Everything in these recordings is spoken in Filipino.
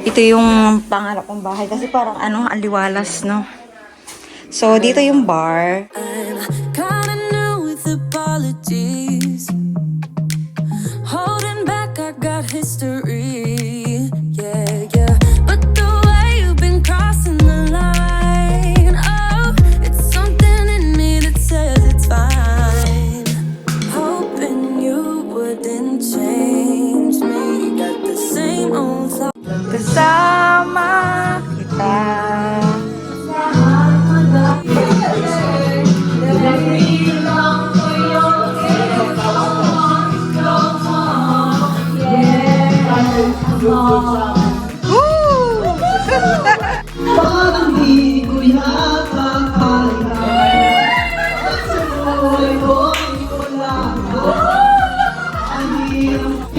Ito yung pangarap kong bahay kasi parang ano, aliwalas, no? So, dito yung bar. I'm kinda new with apologies. Holding back, I got history. Yeah, yeah. But the way you've been crossing the line, oh, it's something in me that says it's fine. Hoping you wouldn't change me. Got the same old thought. Kasama kita. Parang di ko yata kaya Sa'yo'y ko'y wala ka Ang hirap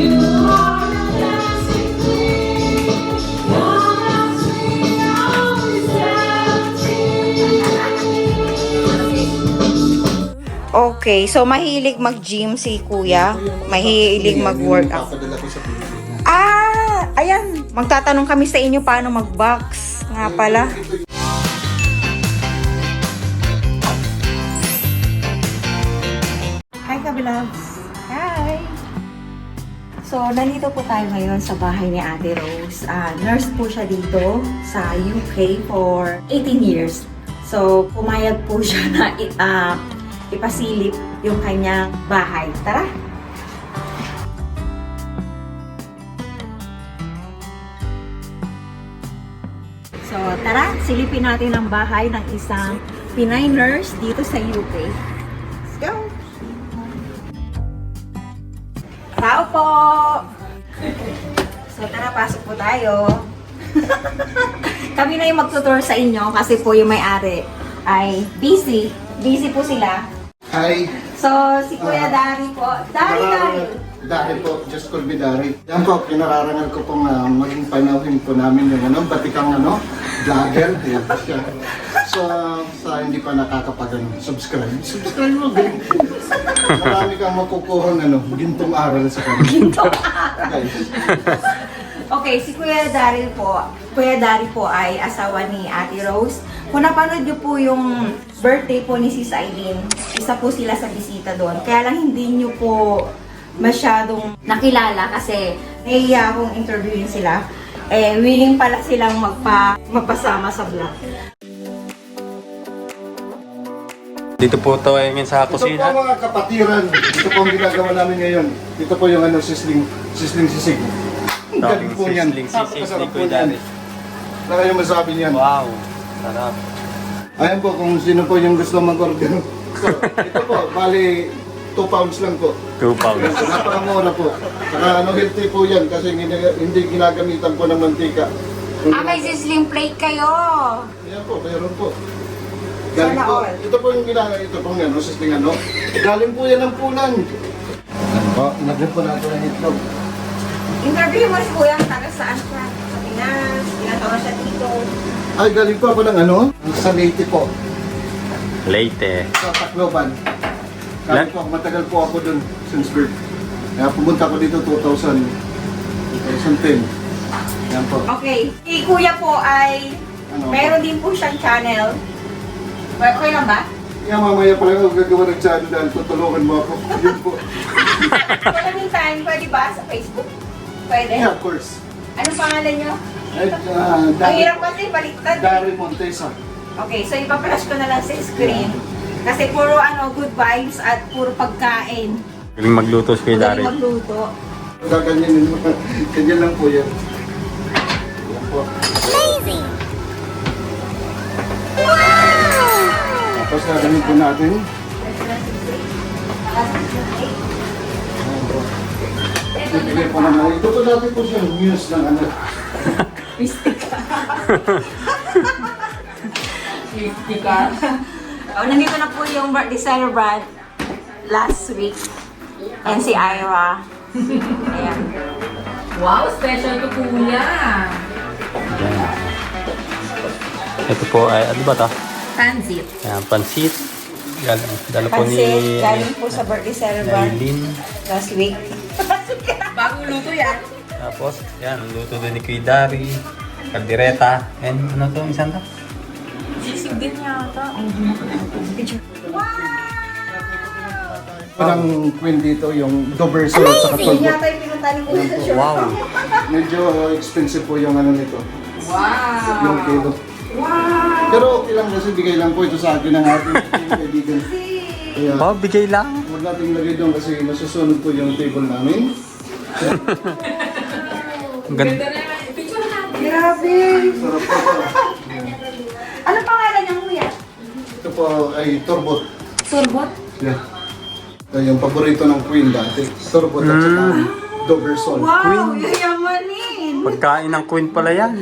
Okay, so mahilig mag-gym si kuya. Mahilig mag-workout. Papadala ko sa pinto. Ayan. Magtatanong kami sa inyo paano mag-box. Nga pala. Hi, Kabilabs. Hi. So, nandito po tayo ngayon sa bahay ni Ate Rose. Nurse po siya dito sa UK for 18 years. So, pumayag po siya na ipasilip yung kanyang bahay. Tara! So, tara, silipin natin ang bahay ng isang Pinay nurse dito sa UK. Let's go! Tao po! So, tara, pasok po tayo. Kami na yung magtutour sa inyo kasi po yung may-ari ay busy. Busy po sila. Hi! So, si Kuya Dari po. Dari! Dari po, just call me Dari. Yan po, pinararangal ko pong maging panauhin po namin yung batikang vlogger. Yan po siya. So, sa hindi pa subscribe mo, galing. Marami kang makukuha gintong aral sa kanila. Gintong aral. Okay. Okay, si Kuya Dari po. Kuya Dari po ay asawa ni Ate Rose. Kung napanood niyo po yung birthday po ni Sis Aileen, isa po sila sa bisita doon. Kaya lang hindi niyo po masyadong nakilala kasi nahiya akong interviewin sila. Willing pala silang magpasama sa vlog. Dito po ito ay sa Ito po kusina. mga kapatiran. Ito po ang ginagawa namin ngayon. Ito po yung sisling sisig. Ang galing po yan. Sisling sisig Napakasarap ni po Kuya yan. Dari. Na kayo masabi niyan. Wow, sarap. Ayan po, kung sino po yung gusto mag-order. So, ito po, bali 2 pounds lang po. 2 pounds. So, napakamura po. Saka healthy po yan kasi hindi ginagamitan po ng mantika. May sizzling plate kayo! Ayan po, meron po. Galing Sana po, all. ito po yung ito pong sisling Galing po yan ng punan. Ano po, nagyan po natin ang itlog. Interview mo si Kuya, taga saan siya? Sa Pinas, ginagawa siya dito. Ay, galing po ako ng sa Leyte po. Leyte. Sa Tacloban. Galing po, matagal po ako dun since birth. Kaya pumunta ko dito 2010. Yan po. Okay, si Kuya po ay meron din po siyang channel. Okay lang ba? Kaya mamaya pala ako gagawa ng channel dahil tutulungan mo ako. Yun po. For the meantime, pwede ba sa Facebook? Pwede? Yeah, of course. Anong pangalan nyo? Ang hirap kasi, baliktad. Dari Montesa. Okay, so ipaplash ko na lang sa screen. Kasi puro good vibes at puro pagkain. Galing magluto si Kuya Dari. Magaling magluto. Gaganyanin mo. Ganyan lang po yan. Yan po. Tapos gagawin po natin. Bibigay po naman. Ito po natin po siya news ng Mystic ka. Mystic ka. Nandito na po yung birthday celebrant last week. And si Ira. Ayan. Wow, special to Kuya. Ito po ay, ano ba ito? Pansit. Ayan, pansit. Dala po ni Pansit, galing po sa birthday celebrant Aileen. last week. Bagong luto yan. Tapos, yan, luto doon ni Kuya Dari. Kaldereta. And ano to, isang to? Sisig din yata. Parang queen dito, yung Doberso at saka Yun Tolbot. yata yung pinunta ni Kuya sa shop. Wow. Medyo expensive po yung ano nito, Wow. yung kilo. Pero okay lang kasi bigay lang po ito sa akin ng ating kaibigan. Kaya Wow, bigay lang. huwag natin lagay doon kasi masusunod po yung table namin. Ang ganda. Picture natin. Grabe. Sarap po ito. Ano pangalan niya, Kuya? Ito po ay Torbot. Turbot? Yeah. Ito yung paborito ng queen dati. Torbot at saka Doberson. Wow, yayamanin. Pagkain ng queen pala yan.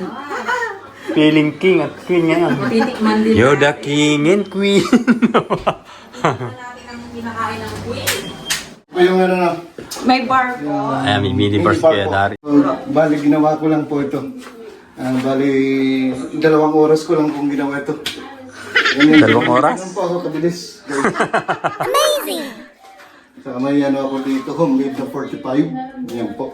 Feeling king at queen yan. Titikman din You're the king and queen. natin ang kinakain ng queen. Ito yung ano na. May bar po. Ayan, may mini bars Kuya Dari. Bali, ginawa ko lang po ito. Bali, 2 oras ko lang pong ginawa ito. 2 oras? Ganun po ako kabilis. Amazing! Saka may ano ako dito, homemade na 45. Yan po.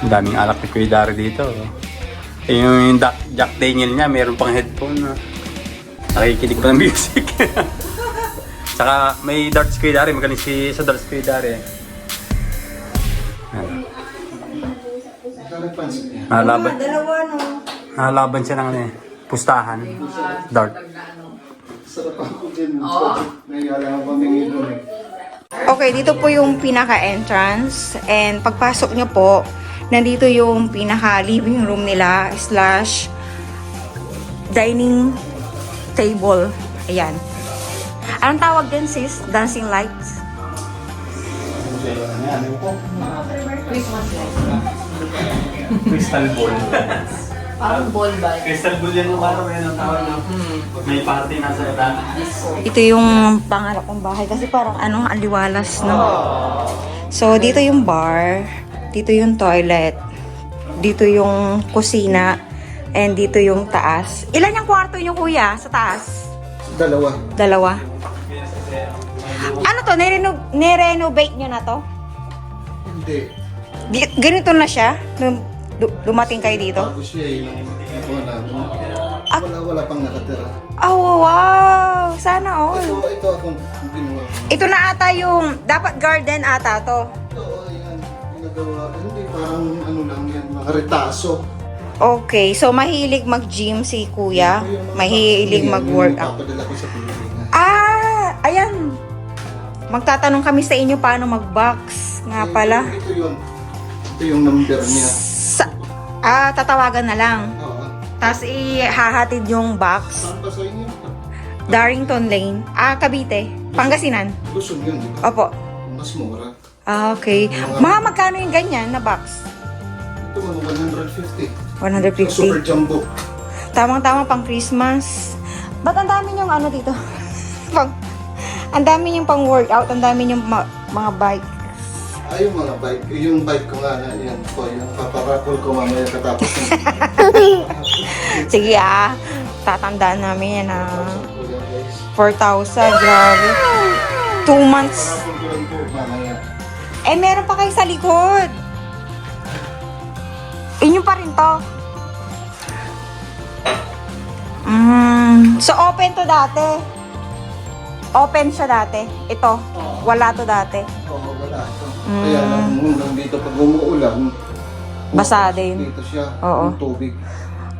Ang daming alak ni Kuya Dari dito. Yung Jack Daniel niya, meron pang headphone. Nakikinig pa ng music. Saka may darts Kuya Dari, magaling sa darts Kuya Dari. Nagpansin niya. Nalaban, Dalawa, no? nalaban siya ng ano eh, pustahan. Dart. Sarap ako din. Naiala ko kami doon eh. Okay, dito po yung pinaka-entrance. And pagpasok nyo po, nandito yung pinaka-living room nila / dining table. Ayan. Anong tawag din, sis? Dancing lights? Christmas light. Crystal ball. Parang ball ba? Crystal ball yan yung parang yan ang tawag na. May party nasa ilan. Ito yung pangarap kong bahay kasi parang ang liwalas, no? So, dito yung bar, dito yung toilet, dito yung kusina, and dito yung taas. Ilan yung kwarto nyo, kuya, sa taas? 2. Dalawa. Ano to? Nirenovate nyo na to? Hindi. Ganito na siya? Nung dumating kayo dito? Bago siya eh. Wala pang nakatira. Oh, wow! Sana all. Ito akong ginawa. Ito na ata yung, dapat garden ata to. Ito, ayan. Ginagawa. Hindi, parang ano lang yan. Mga retaso. Okay, so mahilig mag-gym si kuya. Mahilig mag-workout. Papadala ko sa Pilipinas. Ayan. Magtatanong kami sa inyo paano mag-box. Nga pala. Ito yun. Ito yung number niya. Tatawagan na lang. Oo. Tapos ihahatid yung box. Saan pa sa inyo? Darrington Lane. Cavite. Pangasinan. Luzon yun, di ba? Opo. Mas mura. Okay. Magkano yung ganyan na box? Ito mga 150. 150. Super jumbo. Tamang-tama pang Christmas. Ba't ang dami yung ano dito? Ang dami yung pang workout, ang dami yung mga bike. Yung mga bike. Yung bike ko nga na yan po. Yung paparapol ko mamaya katapos ng Sige tatandaan namin yan 4,000, guys. grabe. 2 months. Parapol ko lang po mamaya. Meron pa kayo sa likod. Inyo pa rin to. So open to dati. Open siya dati. Ito. Wala to dati. Oo, wala ito. Kaya lang hanggang dito pag umuulan, Basa din. dito siya, Oo. yung tubig.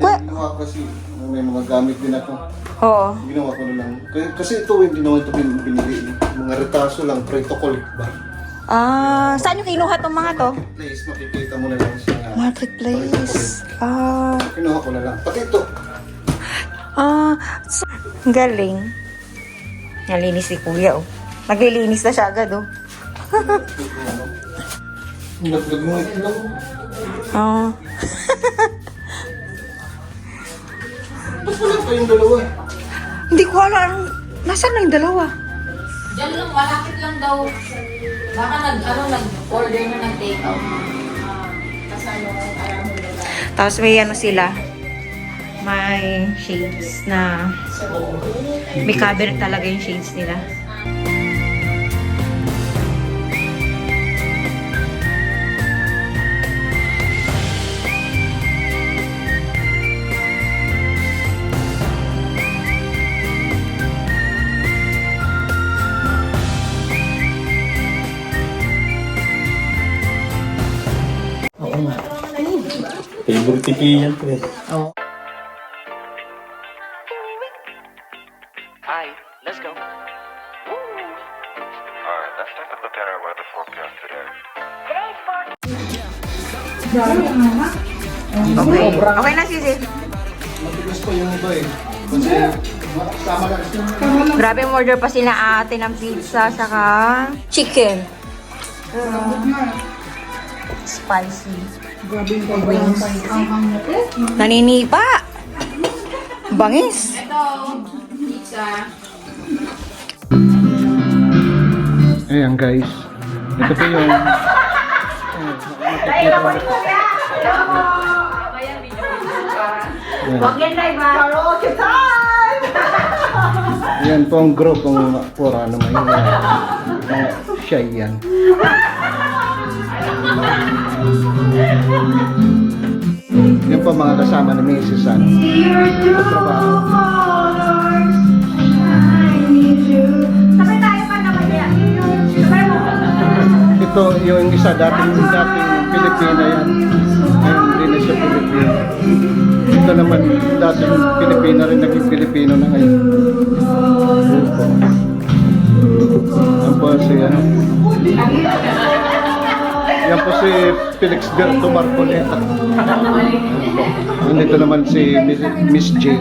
Well- Ginawa kasi, may mga gamit din ako. Oo. Ginawa ko na lang. Kasi ito, hindi naman ito binili. Mga retaso lang, protocol ba? Saan yung kinuha tong mga to? Place, makikita mo na lang siya. Marketplace. Kinuha ko na lang. Pati ito. So, galing. Nalinis si kuya, oh. Naglilinis na siya agad, oh. Naglag mo ito lang. Ba't wala pa yung dalawa? Hindi ko alam. Nasaan na yung dalawa? Diyan lang, malapit lang daw. Baka nag-order na nag-take out. Tapos may ano sila. May shades na... May cabinet talaga yung shades nila. Oo nga. Favorite tiki yan to eh. Hi, let's go. Alright, let's take a look at our weather forecast today. Okay. Okay na, Sisi. Matigas pa yung iba eh. Kasi sama lang. Grabe, order pa sila ate ng pizza, saka chicken. Spicy. Wings. Naninipa. Bangis. Ito, pizza. Ayan guys. Ito po yung... Huwag yan live ha. Karaoke time! Yan po ang group kung for ano may shy yan. Yan po mga kasama ni Mrs. Ano. Sabay tayo pa naman yan. Sabay mo. Ito yung isa dating Pilipina yan. Ngayon hindi na siya Pilipina. Ito naman dating Pilipina rin naging Pilipino na ngayon. Yun po. Yan po si ano. Yan po si Felix Gerto Marcoleta. Nandito naman si Miss J.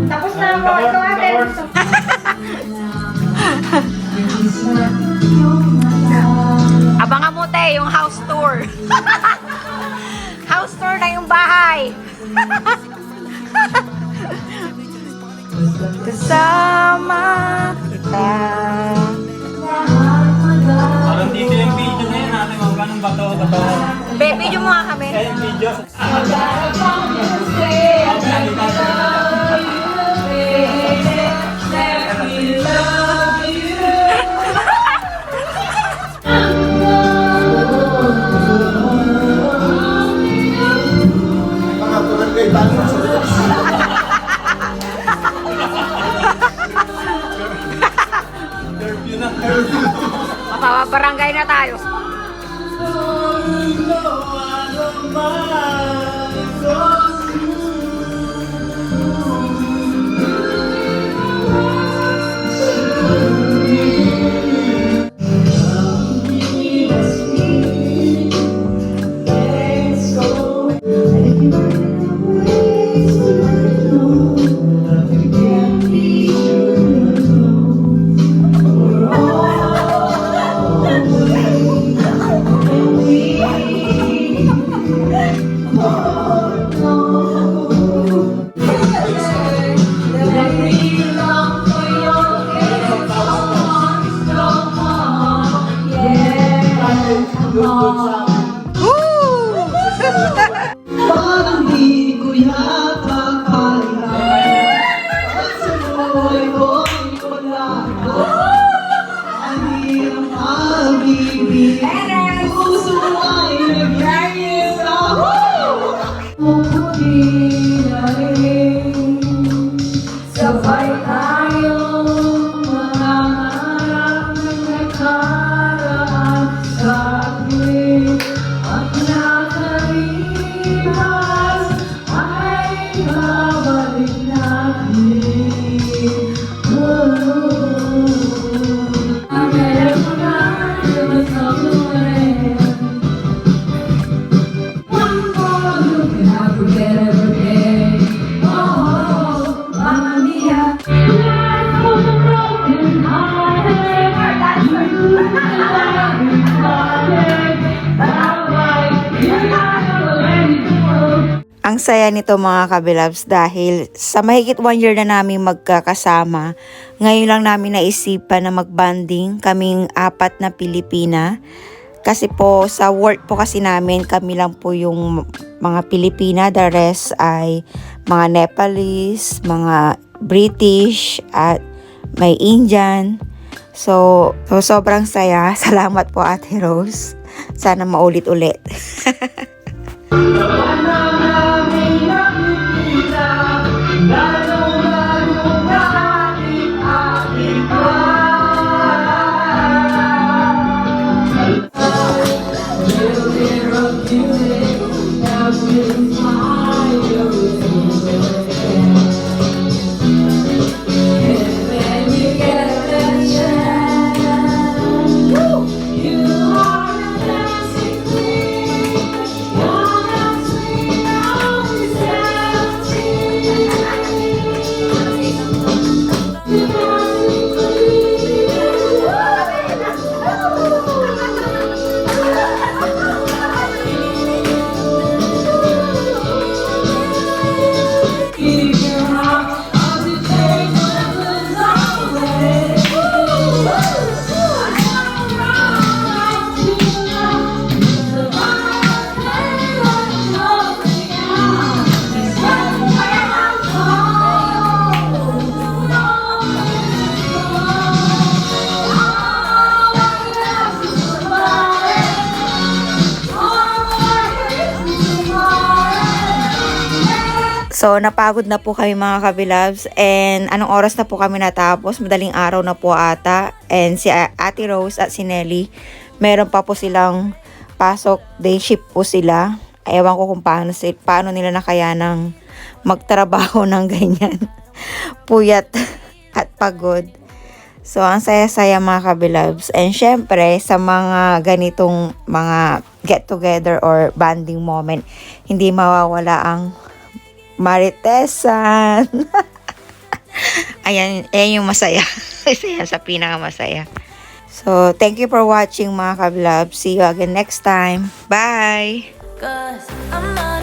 Tapos na ako. Ito atin. Abangan mo te, yung house tour. House tour na yung bahay. Kasama kita. Parang dito yung video na yun natin, mga ganong bato. Baby, video mo nga kami. Yung video. Mga barangay tanong sa Mapapabarangay na tayo. Parang di ko yata kaya at sa buhay ko'y wala ka. Ani ang pag-ibig, puso ay nag-iisa. Mabuti na rin, sabay tayong mangarap ng nakaraan sa atin. At nakalipas ay babalik natin. Ang teleponan naman sa tuloy. One more look and I forget every day. Oh, Mamma Mia. Life was a broken hearted. Ang saya nito mga kabilabs dahil sa mahigit 1 year na namin magkakasama, ngayon lang namin naisipan na magbanding kaming 4 na Pilipina. Kasi po sa work po kasi namin, kami lang po yung mga Pilipina, the rest ay mga Nepalese, mga British at may Indian. So sobrang saya. Salamat po Ate Rose. Sana maulit-ulit. So, napagod na po kami mga kabilabs. And anong oras na po kami natapos? Madaling araw na po ata. And si Ate Rose at si Nelly, meron pa po silang pasok. Day shift po sila. Ewan ko kung paano nila nakayanang magtrabaho ng ganyan. Puyat at pagod. So, ang saya-saya mga kabilabs. And syempre, sa mga ganitong mga get-together or bonding moment, hindi mawawala ang maritesan. Ayan yung masaya. Isa yan sa pinakamasaya. So, thank you for watching mga kabilabs. See you again next time. Bye! 'Cause I'm not